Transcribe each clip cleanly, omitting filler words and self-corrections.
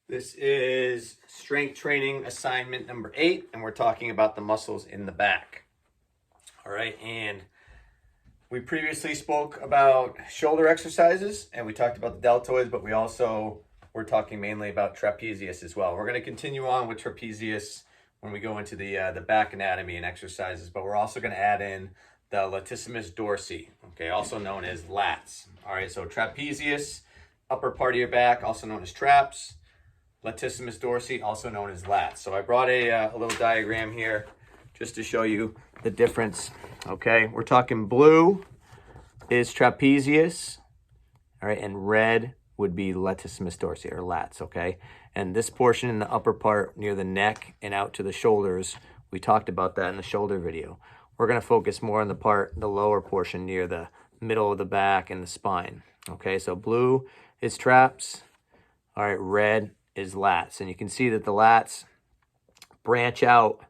This is strength training assignment number 8, and we're talking about the muscles in the back. All right, and we previously spoke about shoulder exercises, and we talked about the deltoids, but we also were talking mainly about trapezius as well. We're going to continue on with trapezius when we go into the back anatomy and exercises, but we're also going to add in the latissimus dorsi, okay, also known as lats. All right, so trapezius, upper part of your back, also known as traps. Latissimus dorsi, also known as lats. So I brought a little diagram here just to show you the difference. Okay, we're talking blue is trapezius, all right, and red would be latissimus dorsi or lats. Okay, and this portion in the upper part near the neck and out to the shoulders, we talked about that in the shoulder video. We're going to focus more on the lower portion near the middle of the back and the spine. Okay, so blue is traps, all right, red is lats, and you can see that the lats branch out,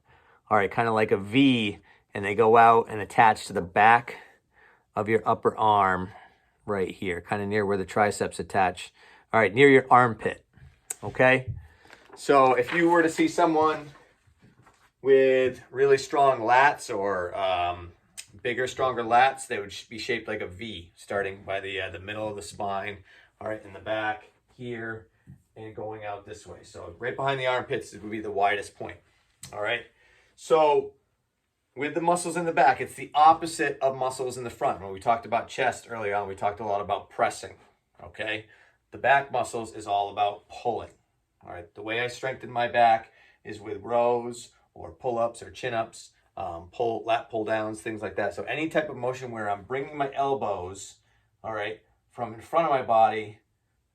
all right, kind of like a V, and they go out and attach to the back of your upper arm right here, kind of near where the triceps attach, all right, near your armpit. Okay, so if you were to see someone with really strong lats or bigger, stronger lats, they would be shaped like a V, starting by the middle of the spine, all right, in the back here, and going out this way. So right behind the armpits would be the widest point. All right. So with the muscles in the back, it's the opposite of muscles in the front. When we talked about chest earlier on, we talked a lot about pressing. Okay. The back muscles is all about pulling. All right. The way I strengthen my back is with rows or pull-ups or chin-ups, lat pull downs, things like that. So any type of motion where I'm bringing my elbows, all right, from in front of my body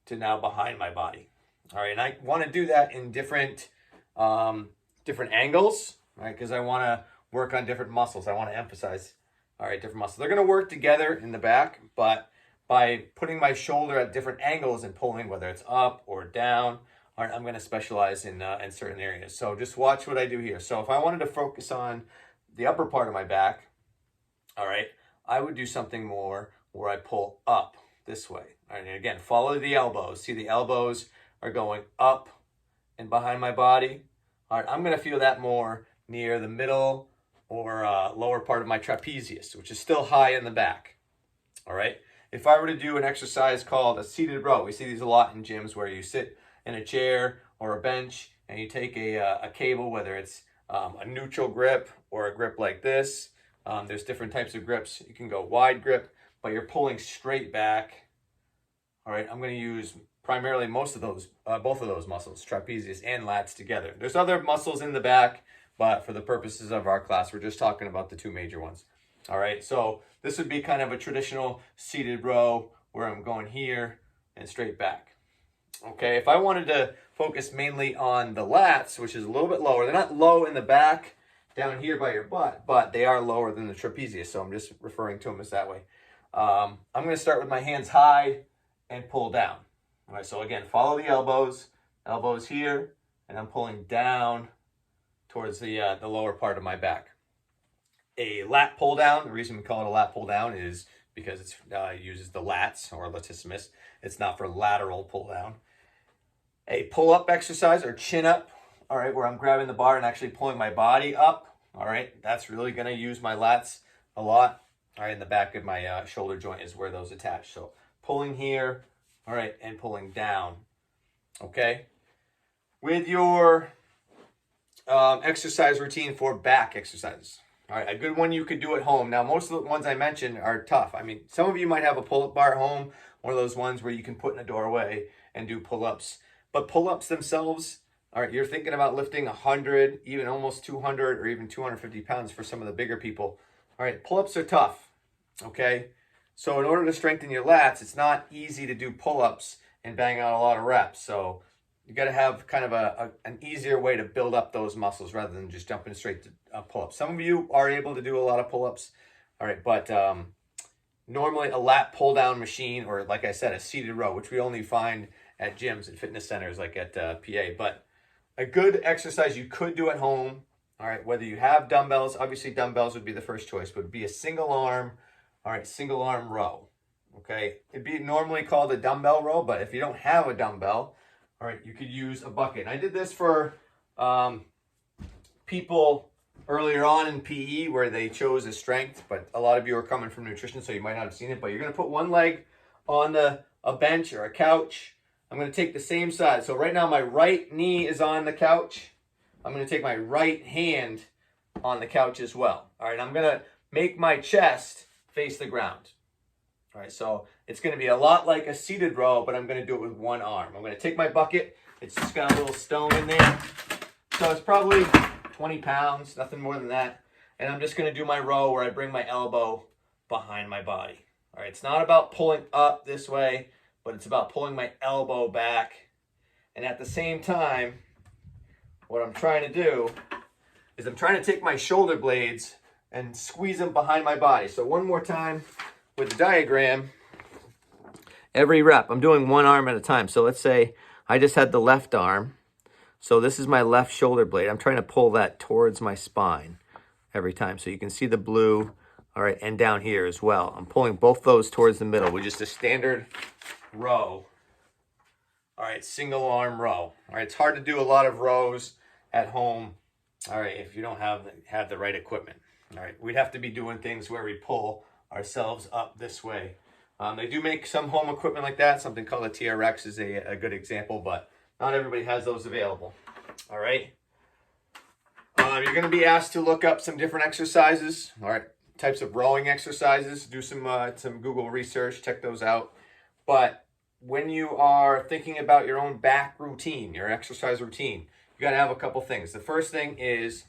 to now behind my body. All right, and I want to do that in different angles, right? Because I want to work on different muscles. I want to emphasize, all right, different muscles. They're going to work together in the back, but by putting my shoulder at different angles and pulling, whether it's up or down, all right, I'm going to specialize in certain areas. So just watch what I do here. So if I wanted to focus on the upper part of my back, all right, I would do something more where I pull up this way. All right, and again, follow the elbows. See, the elbows are going up and behind my body. All right, I'm going to feel that more near the middle or lower part of my trapezius, which is still high in the back. All right, if I were to do an exercise called a seated row, we see these a lot in gyms where you sit in a chair or a bench and you take a cable, whether it's a neutral grip or a grip like this. There's different types of grips. You can go wide grip, but you're pulling straight back. All right, I'm going to use primarily both of those muscles, trapezius and lats together. There's other muscles in the back, but for the purposes of our class, we're just talking about the two major ones. All right, so this would be kind of a traditional seated row where I'm going here and straight back. Okay, if I wanted to focus mainly on the lats, which is a little bit lower, they're not low in the back down here by your butt, but they are lower than the trapezius, so I'm just referring to them as that way. I'm going to start with my hands high and pull down. All right, so again, follow the elbows here, and I'm pulling down towards the lower part of my back. A lat pull down, the reason we call it a lat pull down is because it uses the lats or latissimus. It's not for lateral pull down. A pull-up exercise or chin up, all right, where I'm grabbing the bar and actually pulling my body up, all right, that's really going to use my lats a lot. All right, in the back of my shoulder joint is where those attach. So pulling here, all right, and pulling down, okay? With your exercise routine for back exercises, all right, a good one you could do at home. Now, most of the ones I mentioned are tough. I mean, some of you might have a pull-up bar at home, one of those ones where you can put in a doorway and do pull-ups. But pull-ups themselves, all right, you're thinking about lifting 100, even almost 200 or even 250 pounds for some of the bigger people. All right, pull-ups are tough, okay? So in order to strengthen your lats, it's not easy to do pull-ups and bang out a lot of reps. So you got to have kind of an easier way to build up those muscles rather than just jumping straight to pull-ups. Some of you are able to do a lot of pull-ups, all right, but normally a lat pull-down machine, or like I said, a seated row, which we only find at gyms and fitness centers like at PA. But a good exercise you could do at home, all right, whether you have dumbbells, obviously dumbbells would be the first choice, would be a single arm, all right, single arm row, okay? It'd be normally called a dumbbell row, but if you don't have a dumbbell, All right, you could use a bucket. And I did this for people earlier on in PE where they chose a strength, but a lot of you are coming from nutrition, so you might not have seen it, but you're gonna put one leg on a bench or a couch. I'm gonna take the same side. So right now my right knee is on the couch. I'm gonna take my right hand on the couch as well. All right, I'm gonna make my chest face the ground. All right, so it's gonna be a lot like a seated row, but I'm gonna do it with one arm. I'm gonna take my bucket. It's just got a little stone in there. So it's probably 20 pounds, nothing more than that. And I'm just gonna do my row where I bring my elbow behind my body. All right, it's not about pulling up this way, but it's about pulling my elbow back. And at the same time, what I'm trying to do is I'm trying to take my shoulder blades and squeeze them behind my body. So one more time with the diagram, every rep, I'm doing one arm at a time. So let's say I just had the left arm. So this is my left shoulder blade. I'm trying to pull that towards my spine every time. So you can see the blue, all right, and down here as well. I'm pulling both those towards the middle with just a standard row. All right, single arm row. All right, it's hard to do a lot of rows at home, all right, if you don't have the right equipment. All right, we'd have to be doing things where we pull ourselves up this way. They do make some home equipment like that. Something called a TRX is a good example, but not everybody has those available. All right. You're going to be asked to look up some different exercises, all right, types of rowing exercises. Do some Google research, check those out. But when you are thinking about your own back routine, your exercise routine, you got to have a couple things. The first thing is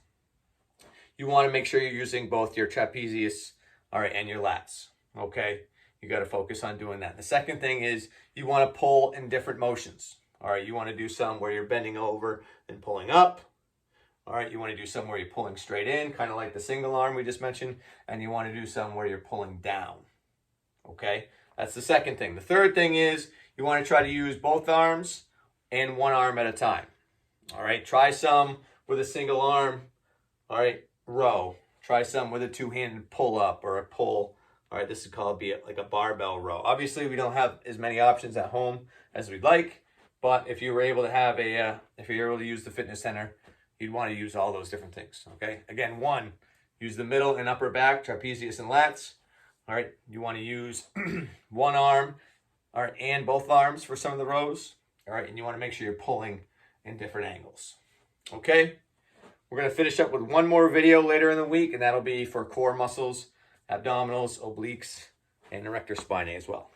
you want to make sure you're using both your trapezius, all right, and your lats. Okay, you got to focus on doing that. The second thing is you want to pull in different motions. All right, you want to do some where you're bending over and pulling up. All right, you want to do some where you're pulling straight in, kind of like the single arm we just mentioned, and you want to do some where you're pulling down. Okay, that's the second thing. The third thing is you want to try to use both arms and one arm at a time. All right, try some with a single arm, all right, row. Try some with a two-handed pull up or a pull. All right, this is called like a barbell row. Obviously, we don't have as many options at home as we'd like. But if you were able to have if you're able to use the fitness center, you'd want to use all those different things, okay? Again, one, use the middle and upper back, trapezius and lats. All right, you want to use one arm, all right, and both arms for some of the rows. All right, and you want to make sure you're pulling in different angles, okay? We're going to finish up with one more video later in the week, and that'll be for core muscles, abdominals, obliques, and erector spinae as well.